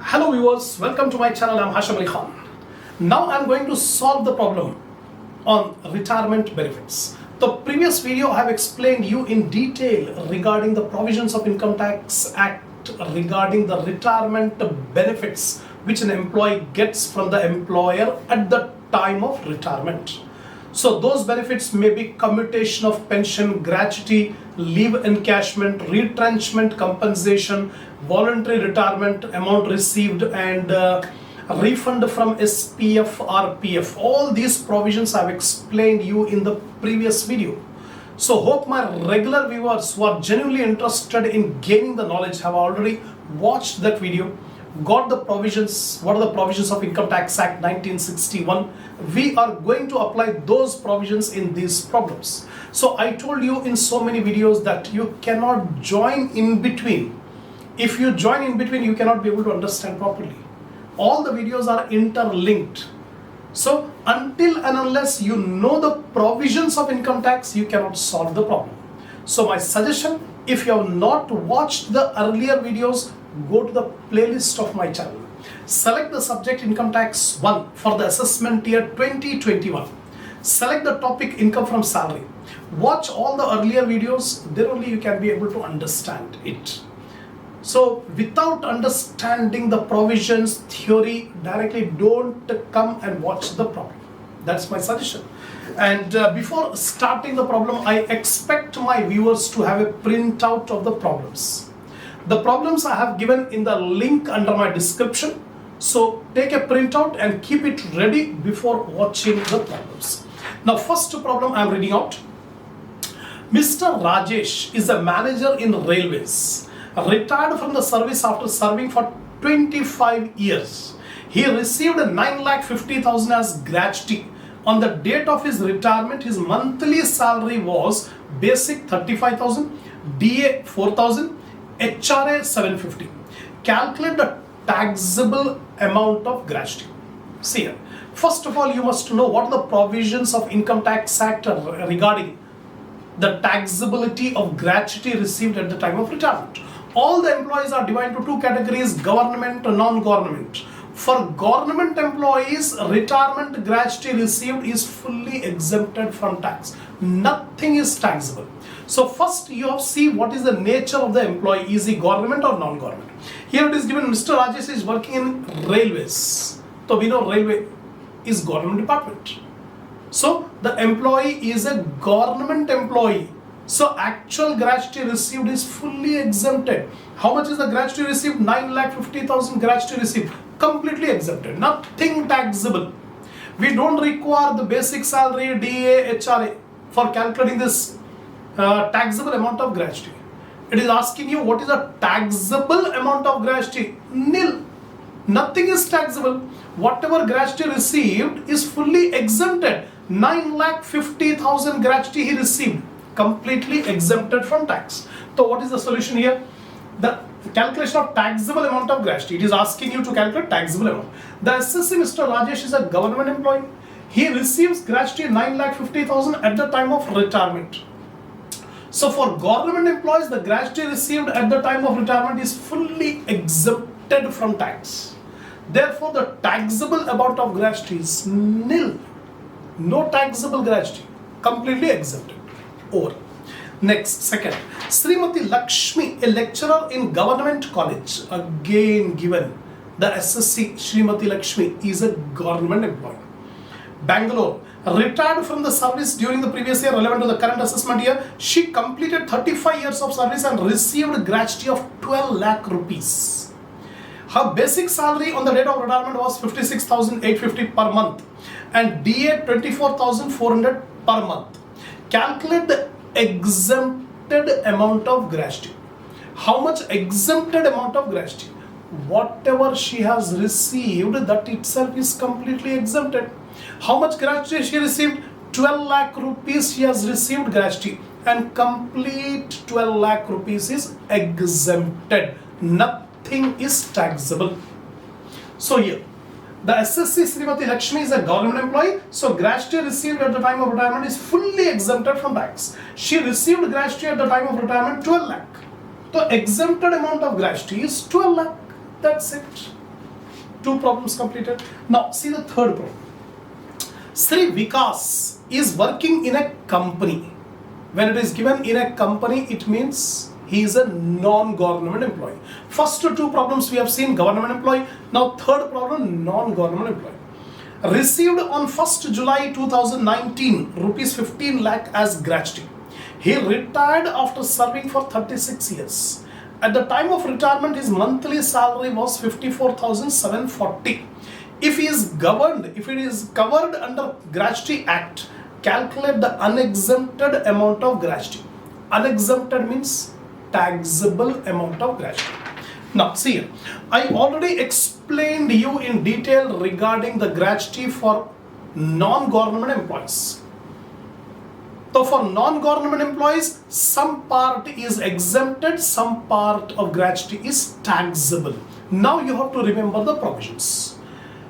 Hello viewers, welcome to my channel. I'm Hashim Ali Khan. Now I'm going to solve the problem on retirement benefits. The previous video I have explained you in detail regarding the provisions of Income Tax Act regarding the retirement benefits which an employee gets from the employer at the time of retirement. So those benefits may be commutation of pension, gratuity, leave encashment, retrenchment compensation, voluntary retirement amount received, and refund from SPF or PF. All these provisions I have explained you in the previous video. So hope my regular viewers who are genuinely interested in gaining the knowledge have already watched that video, got the provisions. What are the provisions of Income Tax Act 1961? We are going to apply those provisions in these problems. So I told you in so many videos that you cannot join in between. If you join in between, you cannot be able to understand properly. All the videos are interlinked. So until and unless you know the provisions of income tax, you cannot solve the problem. So my suggestion, if you have not watched the earlier videos, go to the playlist of my channel. Select the subject Income Tax 1 for the assessment year 2021. Select the topic income from salary. Watch all the earlier videos, then only you can be able to understand it. So without understanding the provisions, theory, directly don't come and watch the problem. That's my suggestion. And before starting the problem, I expect my viewers to have a printout of the problems. The problems I have given in the link under my description. So take a printout and keep it ready before watching the problems. Now first problem I am reading out. Mr. Rajesh is a manager in railways, retired from the service after serving for 25 years. He received 9,50,000 as gratuity. On the date of his retirement, his monthly salary was basic 35,000, DA 4,000, HRA 750. Calculate the taxable amount of gratuity. See here. First of all, you must know what are the provisions of Income Tax Act regarding the taxability of gratuity received at the time of retirement. All the employees are divided into two categories: government and non-government. For government employees, retirement gratuity received is fully exempted from tax. Nothing is taxable. So first you have to see what is the nature of the employee. Is he government or non-government? Here it is given Mr. Rajesh is working in railways. So we know railway is government department. So the employee is a government employee. So actual gratuity received is fully exempted. How much is the gratuity received? 9,50,000 gratuity received. Completely exempted. Nothing taxable. We don't require the basic salary, DA, HRA for calculating this taxable amount of gratuity. It is asking you what is the taxable amount of gratuity? Nil. Nothing is taxable. Whatever gratuity received is fully exempted. 9,50,000 gratuity he received, completely exempted from tax. So what is the solution here? The calculation of taxable amount of gratuity. It is asking you to calculate taxable amount. The assessee Mr. Rajesh is a government employee. He receives gratuity 9,50,000 at the time of retirement. So for government employees, the gratuity received at the time of retirement is fully exempted from tax. Therefore, the taxable amount of gratuity is nil. No taxable gratuity. Completely exempted. Over. Next, second. Srimati Lakshmi, a lecturer in government college. Again given. The SSC Srimati Lakshmi is a government employee. Bangalore. Retired from the service during the previous year relevant to the current assessment year. She completed 35 years of service and received gratuity of 12 lakh rupees. Her basic salary on the date of retirement was 56,850 per month and DA 24,400 per month. Calculate the exempted amount of gratuity. How much exempted amount of gratuity? Whatever she has received, that itself is completely exempted. How much gratuity she received? 12 lakh rupees she has received gratuity, and complete 12 lakh rupees is exempted. Nothing is taxable. So here, the SSC Srimati Lakshmi is a government employee, so gratuity received at the time of retirement is fully exempted from tax. She received gratuity at the time of retirement 12 lakh. The exempted amount of gratuity is 12 lakh. That's it. Two problems completed. Now see the third problem. Sri Vikas is working in a company. When it is given in a company, it means he is a non-government employee. First two problems we have seen government employee. Now third problem, non-government employee. Received on 1st July 2019 rupees 15 lakh as gratuity. He retired after serving for 36 years. At the time of retirement, his monthly salary was 54,740. If he is governed, if it is covered under Gratuity Act, calculate the unexempted amount of gratuity. Unexempted means taxable amount of gratuity. Now see here, I already explained you in detail regarding the gratuity for non-government employees. So for non-government employees, some part is exempted, some part of gratuity is taxable. Now you have to remember the provisions.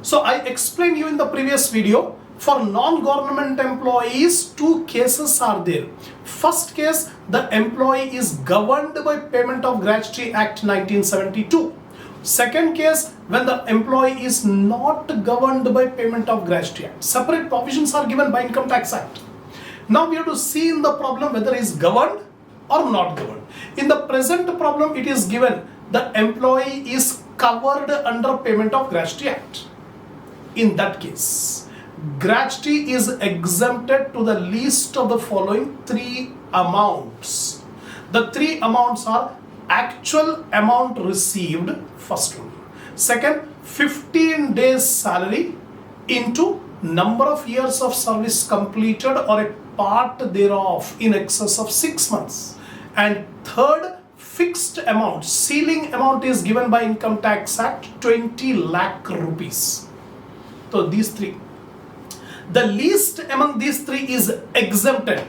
So I explained you in the previous video, for non-government employees, two cases are there. First case, the employee is governed by Payment of Gratuity Act 1972. Second case, when the employee is not governed by Payment of Gratuity Act. Separate provisions are given by Income Tax Act. Now we have to see in the problem whether he is governed or not governed. In the present problem, it is given the employee is covered under Payment of Gratuity Act. In that case, gratuity is exempted to the least of the following three amounts. The three amounts are actual amount received, first one. Second, 15 days salary into number of years of service completed or a part thereof in excess of 6 months. And third, fixed amount, ceiling amount is given by Income Tax Act 20 lakh rupees. So these three. The least among these three is exempted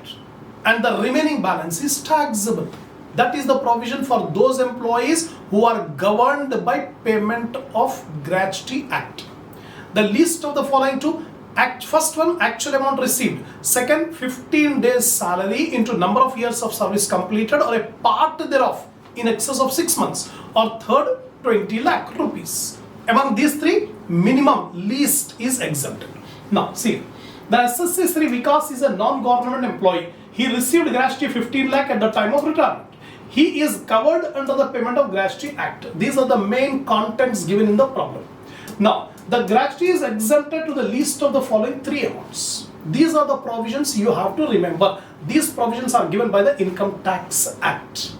and the remaining balance is taxable. That is the provision for those employees who are governed by Payment of Gratuity Act. The least of the following two, first one, actual amount received. Second, 15 days salary into number of years of service completed or a part thereof in excess of 6 months. Or third, 20 lakh rupees. Among these three, minimum least is exempted. Now see, the SSC Sri Vikas is a non-government employee. He received gratuity 15 lakh at the time of retirement. He is covered under the Payment of Gratuity Act. These are the main contents given in the problem. Now, the gratuity is exempted to the least of the following three amounts. These are the provisions you have to remember. These provisions are given by the Income Tax Act.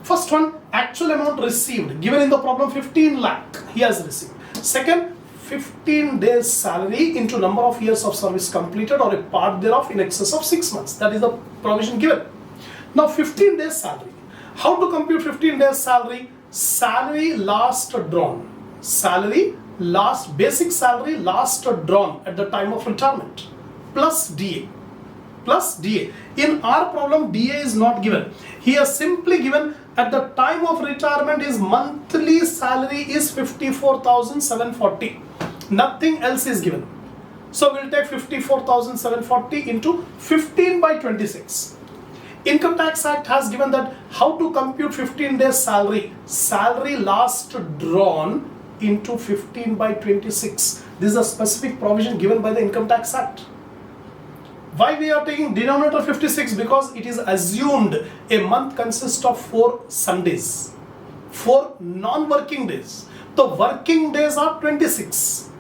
First one, actual amount received. Given in the problem 15 lakh he has received. Second, 15 days salary into number of years of service completed or a part thereof in excess of 6 months. That is the provision given. Now 15 days salary. How to compute 15 days salary? Salary last drawn. Salary last, basic salary last drawn at the time of retirement plus DA. Plus DA. In our problem, DA is not given. He has simply given at the time of retirement his monthly salary is 54,740. Nothing else is given. So we'll take 54,740 into 15 by 26. Income Tax Act has given that how to compute 15 days salary. Salary last drawn into 15 by 26. This is a specific provision given by the Income Tax Act. Why we are taking denominator 56? Because it is assumed a month consists of 4 Sundays, 4 non-working days. The working days are 26.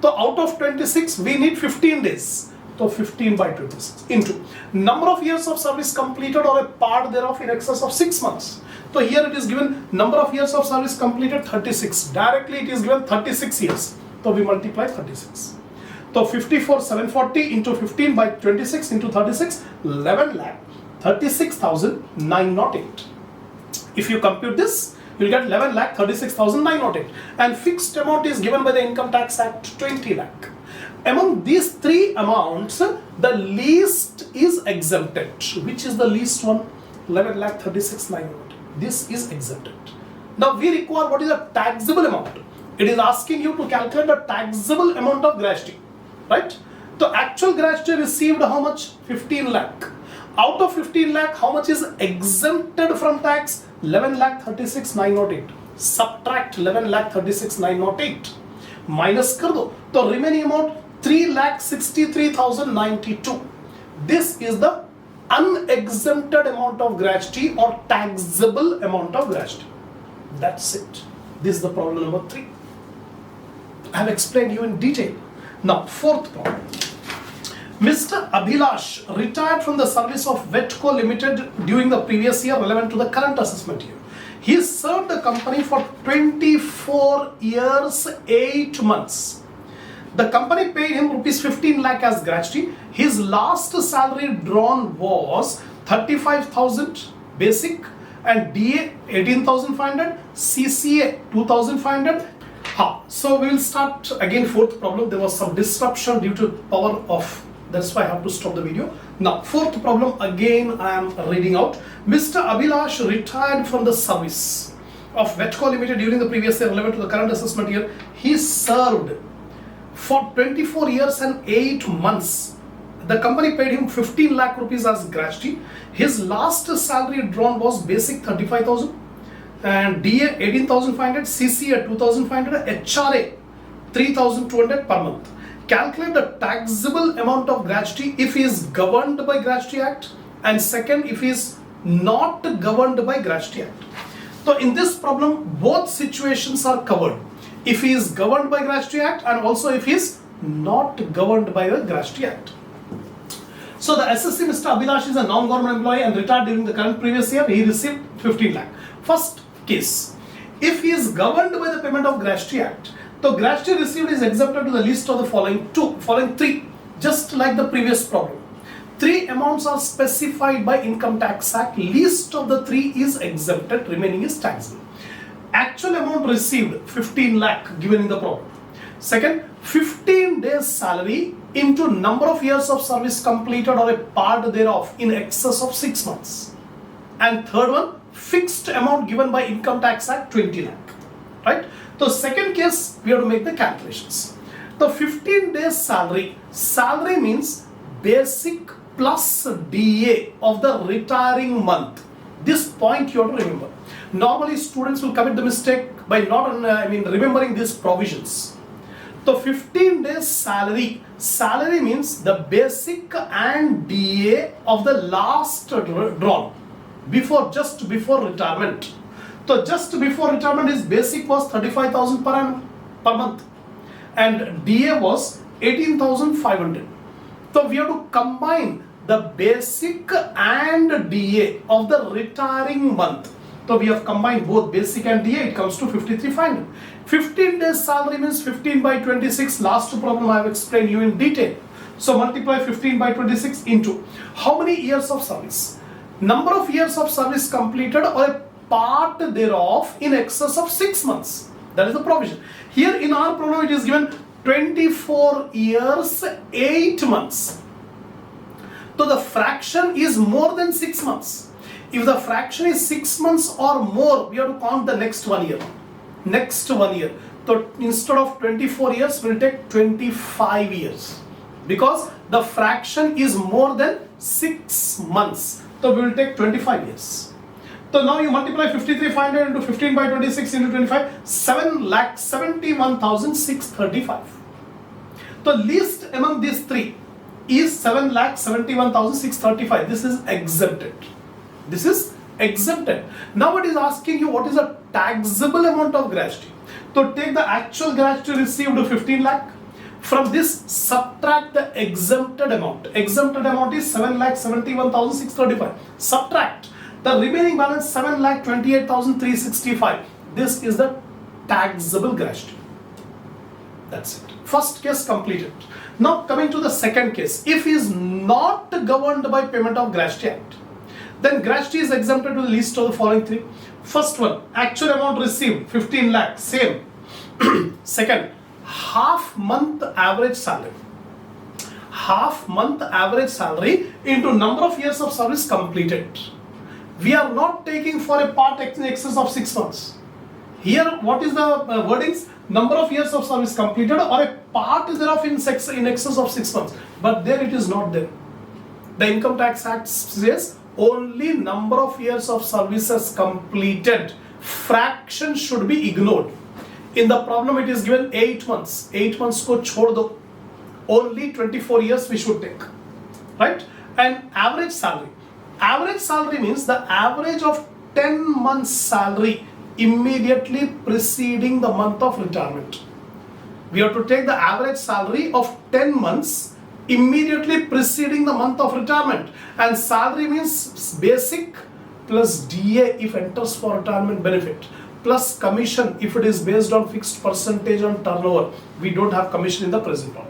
So out of 26 we need 15 days. So 15 by 26 into number of years of service completed or a part thereof in excess of 6 months. So here it is given number of years of service completed 36. Directly it is given 36 years. So we multiply 36. So 54,740 into 15 by 26 into 36, 11 lakh 36,908. If you compute this, you will get 11 lakh 36,908. And fixed amount is given by the Income Tax Act 20 lakh. Among these three amounts, the least is exempted. Which is the least one? 11 lakh 36,908. This is exempted. Now we require what is the taxable amount. It is asking you to calculate the taxable amount of gratuity. Right? The actual gratuity received how much? 15 lakh. Out of 15 lakh, how much is exempted from tax? 11 lakh 36,908. Subtract 11 lakh 36,908. Minus कर दो तो remaining amount 3,63,092. This is the unexempted amount of gratuity or taxable amount of gratuity. That's it. This is the problem number 3. I have explained you in detail. Now, fourth problem. Mr. Abhilash retired from the service of Vetco Limited during the previous year relevant to the current assessment year. He served the company for 24 years, 8 months. The company paid him rupees 15 lakh as gratuity. His last salary drawn was 35,000 basic and DA 18,500, CCA 2,500. So we will start again fourth problem. There was some disruption due to power off. That's why I have to stop the video. Now, fourth problem, again I am reading out. Mr. Abhilash retired from the service of Vetco Limited during the previous year relevant to the current assessment year. He served for 24 years and 8 months. The company paid him 15 lakh rupees as gratuity. His last salary drawn was basic 35,000 and DA 18,500, CCA 2,500, HRA 3,200 per month. Calculate the taxable amount of gratuity if he is governed by Gratuity Act, and second, if he is not governed by Gratuity Act. So in this problem, both situations are covered. If he is governed by Gratuity Act and also if he is not governed by the Gratuity Act. So the SSC Mr. Abhilash is a non-government employee and retired during the current previous year. He received 15 lakh. First case, if he is governed by the payment of Gratuity Act, the gratuity received is exempted to the list of the following three, just like the previous problem. 3 amounts are specified by Income Tax Act. Least of the 3 is exempted, remaining is taxable. Actual amount received 15 lakh given in the problem. Second, 15 days salary into number of years of service completed or a part thereof in excess of 6 months. And third one, fixed amount given by Income Tax Act 20 lakh. Right? So second case, we have to make the calculations. The 15 days salary means basic plus DA of the retiring month. This point you have to remember. Normally students will commit the mistake by not remembering these provisions. So 15 days salary means the basic and DA of the last drawn just before retirement. So just before retirement, his basic was 35,000 per month and DA was 18,500. So we have to combine the basic and DA of the retiring month. So we have combined both basic and DA, it comes to 53,500. 15 days salary means 15 by 26. Last problem I have explained you in detail. So multiply 15 by 26 into how many years of service? Number of years of service completed or a part thereof in excess of 6 months. That is the provision. Here in our problem it is given 24 years, 8 months. So the fraction is more than 6 months. If the fraction is 6 months or more, we have to count the next 1 year. Next 1 year. So instead of 24 years, we will take 25 years. Because the fraction is more than 6 months. So we will take 25 years. So now you multiply 53,500 into 15 by 26 into 25, 7,71,635. The least among these 3 is 7,71,635. This is exempted. This is exempted. Now it is asking you what is the taxable amount of gratuity. So take the actual gratuity received 15 lakh. From this subtract the exempted amount. Exempted amount is 7,71,635. Subtract the remaining balance 7,28,365. This is the taxable gratuity. That's it. First case completed. Now coming to the second case. If he is not governed by payment of Gratuity Act, then gratuity is exempted to the list of the following 3. First one, actual amount received 15 lakh, same. Second, half month average salary. Half month average salary into number of years of service completed. We are not taking for a part in excess of 6 months. Here what is the wordings? Number of years of service completed or a part thereof in excess of 6 months. But there it is not there. The Income Tax Act says only number of years of services completed. Fraction should be ignored. In the problem it is given 8 months. 8 months ko chhod do. Only 24 years we should take. Right? And average salary. Average salary means the average of 10 months salary immediately preceding the month of retirement. We have to take the average salary of 10 months immediately preceding the month of retirement. And salary means basic plus DA if enters for retirement benefit, plus commission if it is based on fixed percentage on turnover. We don't have commission in the present one.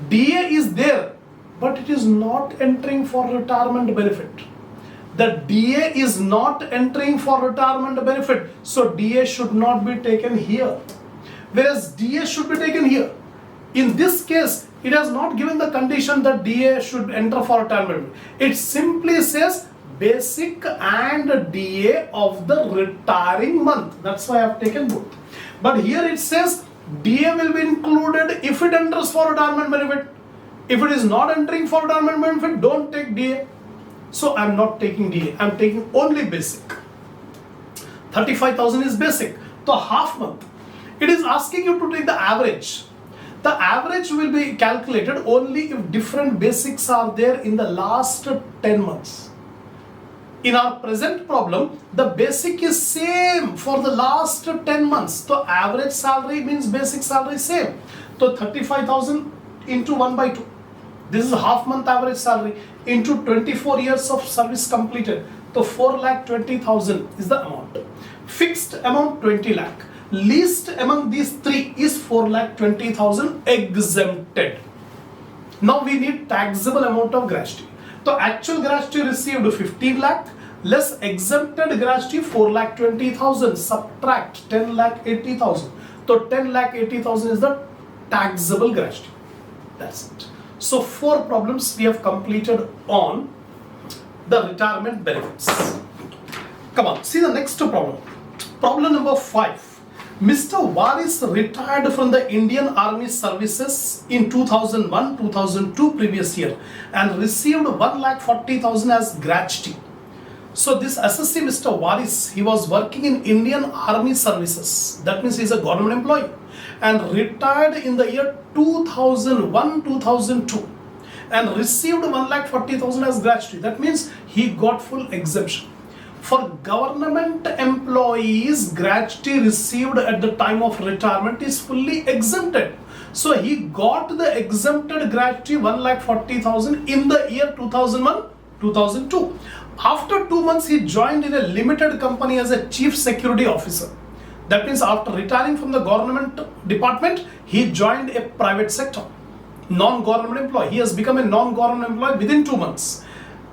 DA is there, but it is not entering for retirement benefit. The DA is not entering for retirement benefit, so DA should not be taken here. Whereas DA should be taken here. In this case, it has not given the condition that DA should enter for retirement. It simply says basic and DA of the retiring month. That's why I have taken both. But here it says DA will be included if it enters for retirement benefit. If it is not entering for retirement benefit, don't take DA. So I am not taking DA. I am taking only basic. 35,000 is basic. So half month. It is asking you to take the average. The average will be calculated only if different basics are there in the last 10 months. In our present problem, the basic is same for the last 10 months. So average salary means basic salary same. So 35,000 into 1 by 2. This is half month average salary into 24 years of service completed. So 4,20,000 is the amount. Fixed amount 20 lakh. Least among these three is 4,20,000 exempted. Now we need taxable amount of gratuity. So actual gratuity received 15 lakh less exempted gratuity 4,20,000, subtract 10,80,000. So 10,80,000 is the taxable gratuity. That's it. So 4 problems we have completed on the retirement benefits. Come on, see the next problem. Problem number 5. Mr. Waris retired from the Indian Army services in 2001-2002 previous year and received 1,40,000 as gratuity. So this SSC Mr. Waris, he was working in Indian Army services. That means he is a government employee and retired in the year 2001-2002 and received 1,40,000 as gratuity. That means he got full exemption. For government employees, gratuity received at the time of retirement is fully exempted. So he got the exempted gratuity 1,40,000 in the year 2001-2002. After 2 months, he joined in a limited company as a chief security officer. That means after retiring from the government department, he joined a private sector, non-government employee. He has become a non-government employee within 2 months.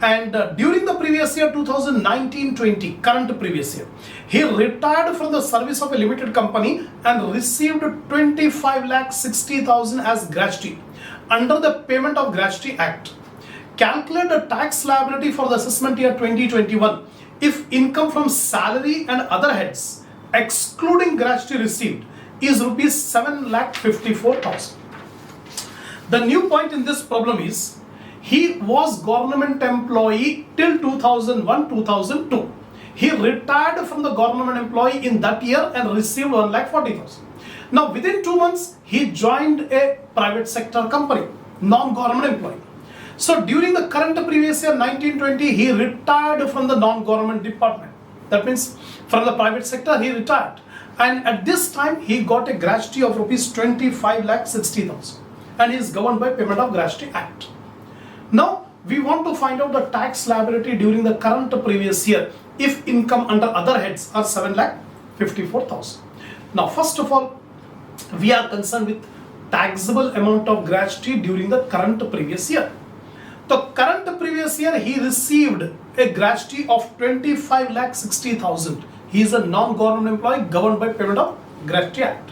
And during the previous year 2019-20, current previous year, he retired from the service of a limited company and received 25,60,000 as gratuity under the Payment of Gratuity Act. Calculate the tax liability for the assessment year 2021 if income from salary and other heads excluding gratuity received is rupees 7,54,000. The new point in this problem is he was government employee till 2001-2002. He retired from the government employee in that year and received 1,40,000. Now within 2 months, he joined a private sector company, non-government employee. So during the current previous year 1920, he retired from the non-government department. That means from the private sector, he retired. And at this time, he got a gratuity of rupees 25,60,000 and he is governed by Payment of Gratuity Act. Now, we want to find out the tax liability during the current previous year if income under other heads are 7,54,000. Now, first of all, we are concerned with taxable amount of gratuity during the current previous year. The current previous year, he received a gratuity of 25,60,000. He is a non-government employee governed by Payment of Gratuity Act.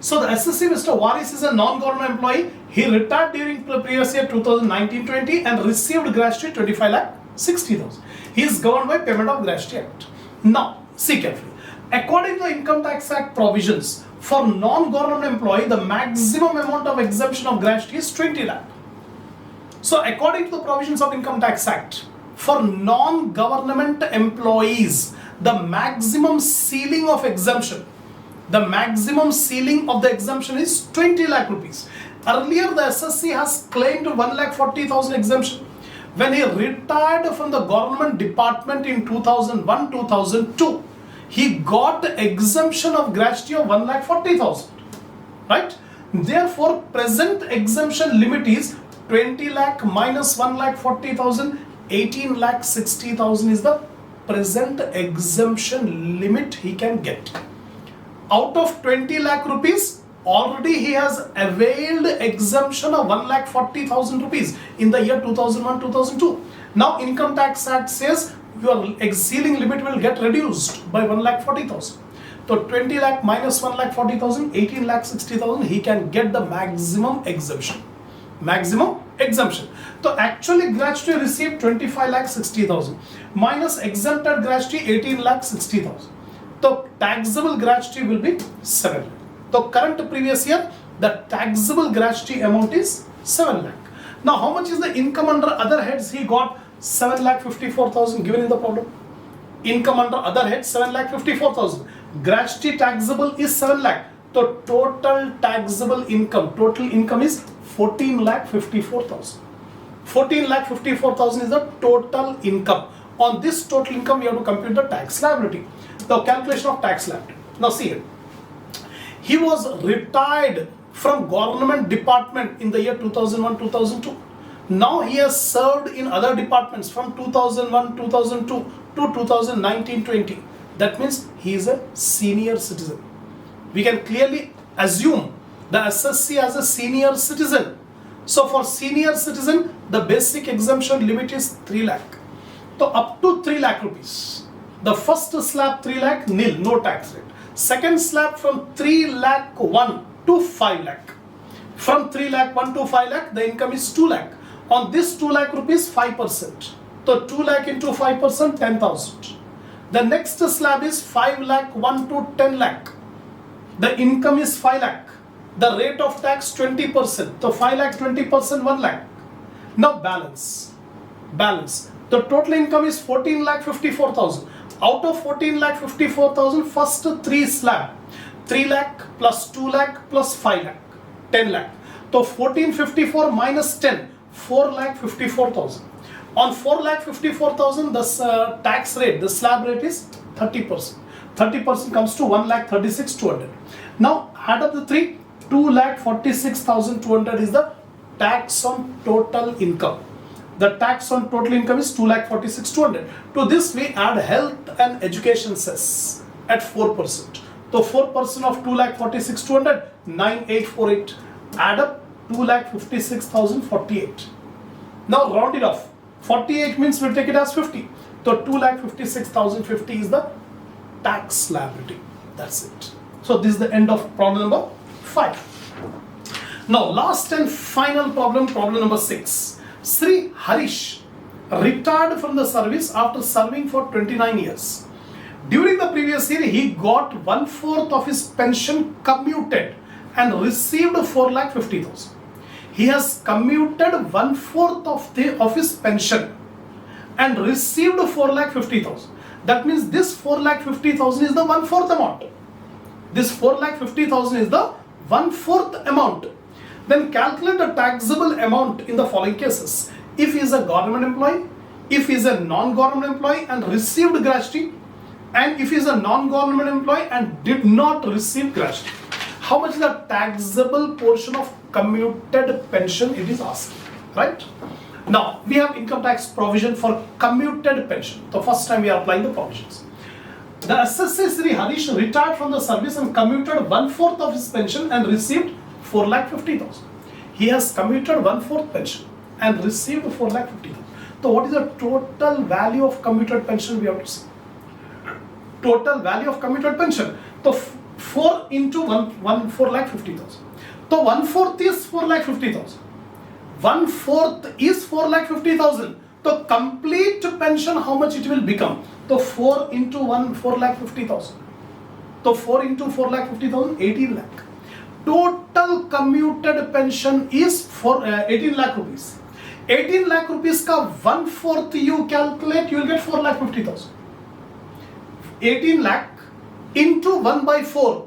So the SSC Mr. Waris is a non-government employee. He retired during the previous year 2019-20 and received gratuity 25,60,000. He is governed by Payment of Gratuity Act. Now, see carefully. According to the Income Tax Act provisions, for non-government employee, the maximum amount of exemption of gratuity is 20 lakh. So according to the provisions of Income Tax Act, for non-government employees, the maximum ceiling of exemption The maximum ceiling of the exemption is 20 lakh rupees. Earlier the SSC has claimed 1,40,000 exemption. When he retired from the government department in 2001-2002, he got the exemption of gratuity of 1,40,000. Right? Therefore, present exemption limit is 20 lakh minus 1,40,000, 18,60,000 is the present exemption limit he can get. Out of 20 lakh rupees, already he has availed exemption of 1,40,000 rupees in the year 2001-2002. Now Income Tax Act says your ceiling limit will get reduced by 1,40,000. So 20 lakh minus 1,40,000, 18,60,000, he can get the maximum exemption. Maximum exemption. So actually gratuity received 25,60,000 minus exempted gratuity 18,60,000. The taxable gratuity will be 7 lakh. So current previous year, the taxable gratuity amount is 7 lakh. Now how much is the income under other heads? He got 7,54,000 given in the problem. Income under other heads 7,54,000. Gratuity taxable is 7 lakh. So total taxable income, total income is 14,54,000. 14,54,000 is the total income. On this total income, you have to compute the tax liability. The calculation of tax liability. Now see here. He was retired from government department in the year 2001-2002. Now he has served in other departments from 2001-2002 to 2019-20. That means he is a senior citizen. We can clearly assume the SSC as a senior citizen. So for senior citizen, the basic exemption limit is 3 lakh. So up to 3 lakh rupees. The first slab 3 lakh, nil, no tax rate. Second slab from 3 lakh 1 to 5 lakh. From 3 lakh 1 to 5 lakh, the income is 2 lakh. On this 2 lakh rupees, 5%. So 2 lakh into 5%, 10,000. The next slab is 5 lakh 1 to 10 lakh. The income is 5 lakh. The rate of tax 20%. So 5 lakh 20%, 1 lakh. Now balance. The total income is 14,54,000. Out of 14,54,000, first 3 slab. 3 lakh plus 2 lakh plus 5 lakh. 10 lakh. So 1454 minus 10. 4,54,000. On 4,54,000, the tax rate, the slab rate is 30%. 30% comes to 1,36,200. Now add up the 3. 2,46,200 is the tax on total income. The tax on total income is 2,46,200. To this we add health and education cess at 4%. So 4% of 2,46,200, 9,848. Add up 2,56,048. Now round it off. 48 means we'll take it as 50. So 2,56,050 is the tax liability. That's it. So this is the end of problem number 5. Now last and final problem, problem number 6. Sri Harish retired from the service after serving for 29 years. During the previous year, he got 1/4 of his pension commuted and received 4,50,000. He has commuted 1/4 of his pension and received 4,50,000. That means this 4,50,000 is the 1/4 amount. This 4,50,000 is the 1/4 amount. Then calculate the taxable amount in the following cases. If he is a government employee, if he is a non-government employee and received gratuity, and if he is a non-government employee and did not receive gratuity. How much is the taxable portion of commuted pension it is asking, right? Now we have income tax provision for commuted pension. The first time we are applying the provisions. The SSC Sri Harish retired from the service and commuted 1/4 of his pension and received 4,50,000. He has commuted 1/4 pension and received 4,50,000. So what is the total value of commuted pension we have to see? Total value of commuted pension. So 4 into 1 4,50,000. So 1/4 is 4,50,000. 1/4 is 4,50,000. So complete pension, how much it will become? So 4 into 1 4,50,000. So 4 into 4,50,000, 18 lakh. Total commuted pension is for 18 lakh rupees. 18 lakh rupees ka 1/4 you calculate, you will get 4,50,000. 18 lakh into 1/4.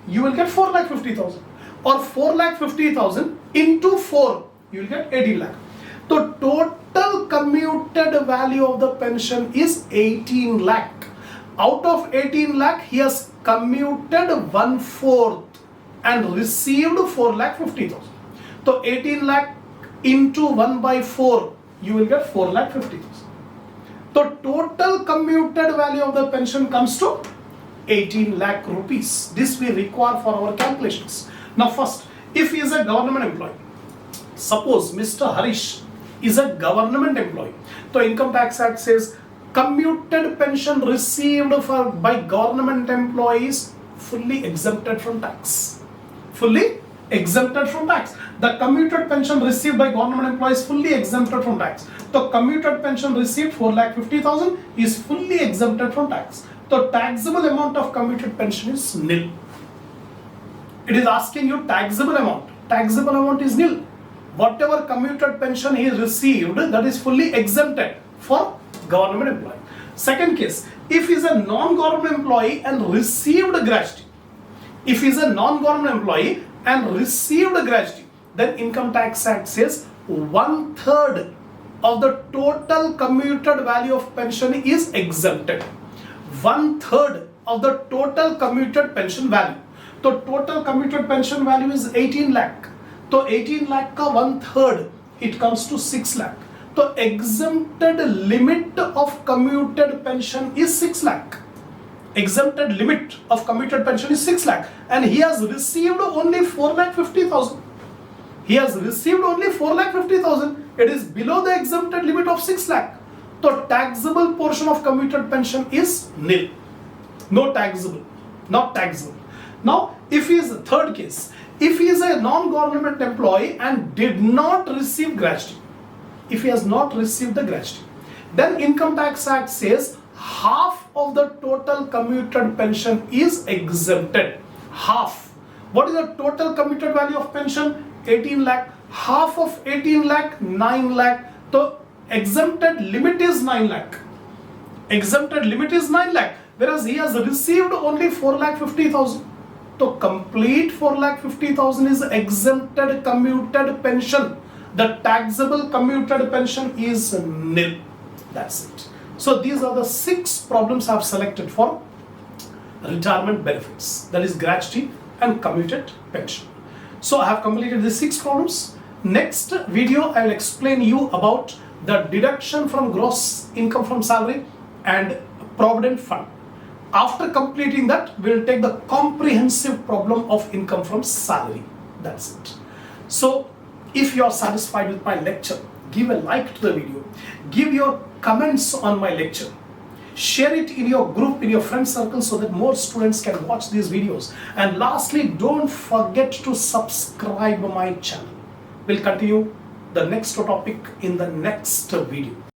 you will get 4,50,000, or 4,50,000 into 4, you will get 18 lakh. The total commuted value of the pension is 18 lakh. Out of 18 lakh, he has commuted 1/4 and received 4,50,000. So 18 lakh into 1/4, you will get 4,50,000. The total commuted value of the pension comes to 18 lakh rupees. This we require for our calculations. Now first, if he is a government employee, suppose Mr. Harish is a government employee. So Income Tax Act says commuted pension received by government employees fully exempted from tax. Fully exempted from tax. The commuted pension received by government employees fully exempted from tax. The commuted pension received 4,50,000 is fully exempted from tax. The taxable amount of commuted pension is nil. It is asking you taxable amount. Taxable amount is nil. Whatever commuted pension he received, that is fully exempted for government employee. Second case, if he is a non-government employee and received gratuity, if he is a non-government employee and received gratuity, then Income Tax Act says 1/3 of the total commuted value of pension is exempted. 1/3 of the total commuted pension value. The total commuted pension value is 18 lakh. So 18 lakh ka 1/3, it comes to 6 lakh. The exempted limit of commuted pension is 6 lakh. Exempted limit of commuted pension is 6 lakh, and he has received only 4,50,000. He has received only 4,50,000. It is below the exempted limit of 6 lakh. The taxable portion of commuted pension is nil. No taxable, not taxable. Now, if he is the third case, if he is a non-government employee and did not receive gratuity, if he has not received the gratuity, then Income Tax Act says half of the total commuted pension is exempted. Half. What is the total commuted value of pension? 18 lakh. Half of 18 lakh, 9 lakh. The exempted limit is 9 lakh. Exempted limit is 9 lakh. Whereas he has received only 4,50,000. So complete 4,50,000 is exempted commuted pension. The taxable commuted pension is nil. That's it. So these are the 6 problems I have selected for retirement benefits. That is gratuity and commuted pension. So I have completed the 6 problems. Next video I will explain you about the deduction from gross income from salary and provident fund. After completing that, we will take the comprehensive problem of income from salary. That's it. So if you are satisfied with my lecture, give a like to the video. Give your comments on my lecture. Share it in your group, in your friend circle, so that more students can watch these videos. And lastly, don't forget to subscribe my channel. We'll continue the next topic in the next video.